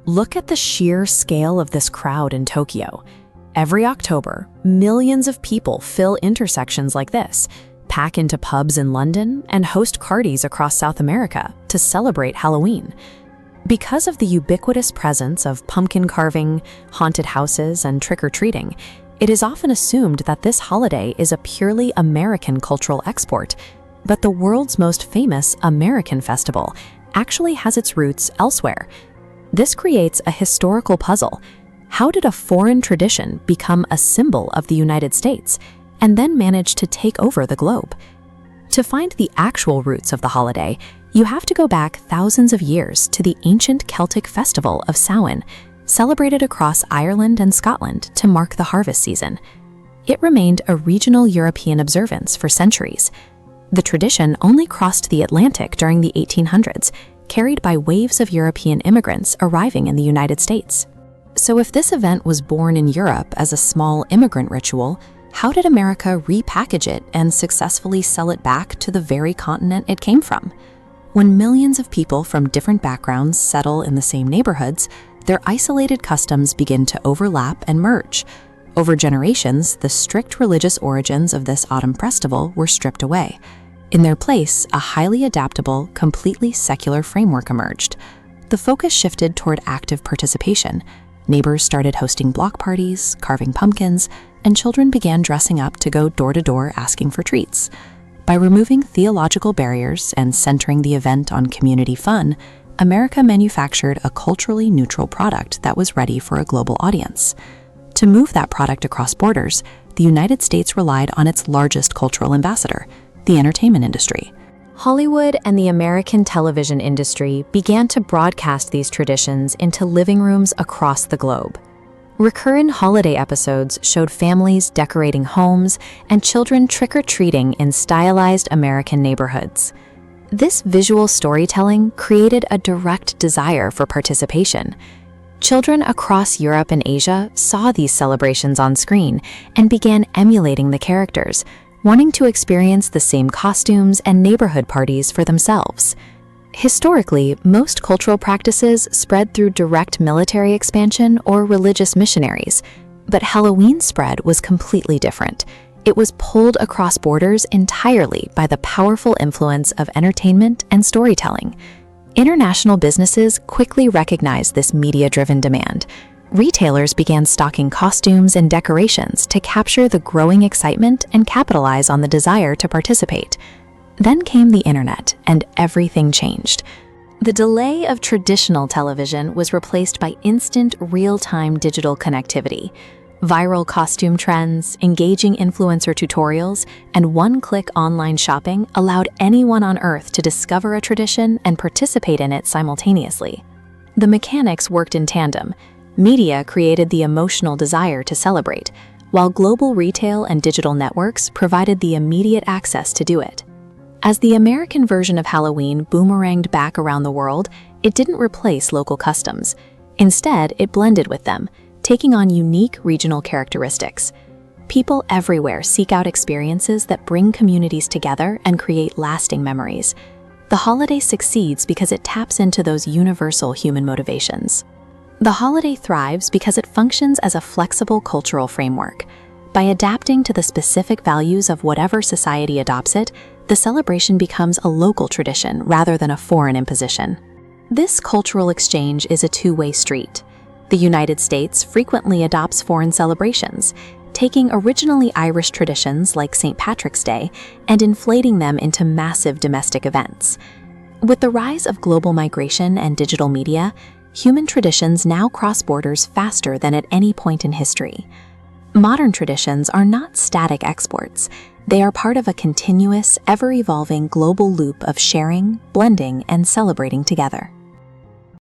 Look at the sheer scale of this crowd in Tokyo. Every October, millions of people fill intersections like this, pack into pubs in London, and host parties across South America to celebrate Halloween. Because of the ubiquitous presence of pumpkin carving, haunted houses, and trick-or-treating, it is often assumed that this holiday is a purely American cultural export, but the world's most famous American festival actually has its roots elsewhere. This creates a historical puzzle. How did a foreign tradition become a symbol of the United States and then manage to take over the globe? To find the actual roots of the holiday, you have to go back thousands of years to the ancient Celtic festival of Samhain, celebrated across Ireland and Scotland to mark the harvest season. It remained a regional European observance for centuries. The tradition only crossed the Atlantic during the 1800s, carried by waves of European immigrants arriving in the United States. So if this event was born in Europe as a small immigrant ritual, how did America repackage it and successfully sell it back to the very continent it came from? When millions of people from different backgrounds settle in the same neighborhoods, their isolated customs begin to overlap and merge. Over generations, the strict religious origins of this autumn festival were stripped away. In their place, a highly adaptable, completely secular framework emerged. The focus shifted toward active participation. Neighbors started hosting block parties, carving pumpkins, and children began dressing up to go door to door asking for treats. By removing theological barriers and centering the event on community fun, America manufactured a culturally neutral product that was ready for a global audience. To move that product across borders, the United States relied on its largest cultural ambassador, the entertainment industry. Hollywood and the American television industry began to broadcast these traditions into living rooms across the globe. Recurrent holiday episodes showed families decorating homes and children trick-or-treating in stylized American neighborhoods. This visual storytelling created a direct desire for participation. Children across Europe and Asia saw these celebrations on screen and began emulating the characters, wanting to experience the same costumes and neighborhood parties for themselves. Historically, most cultural practices spread through direct military expansion or religious missionaries, but Halloween's spread was completely different. It was pulled across borders entirely by the powerful influence of entertainment and storytelling. International businesses quickly recognized this media-driven demand. Retailers began stocking costumes and decorations to capture the growing excitement and capitalize on the desire to participate. Then came the internet, and everything changed. The delay of traditional television was replaced by instant, real-time digital connectivity. Viral costume trends, engaging influencer tutorials, and one-click online shopping allowed anyone on Earth to discover a tradition and participate in it simultaneously. The mechanics worked in tandem. Media created the emotional desire to celebrate, while global retail and digital networks provided the immediate access to do it. As the American version of Halloween boomeranged back around the world, it didn't replace local customs. Instead, it blended with them, taking on unique regional characteristics. People everywhere seek out experiences that bring communities together and create lasting memories. The holiday succeeds because it taps into those universal human motivations. The holiday thrives because it functions as a flexible cultural framework. By adapting to the specific values of whatever society adopts it, the celebration becomes a local tradition rather than a foreign imposition. This cultural exchange is a two-way street. The United States frequently adopts foreign celebrations, taking originally Irish traditions like St. Patrick's Day and inflating them into massive domestic events. With the rise of global migration and digital media, human traditions now cross borders faster than at any point in history. Modern traditions are not static exports. They are part of a continuous, ever-evolving global loop of sharing, blending, and celebrating together.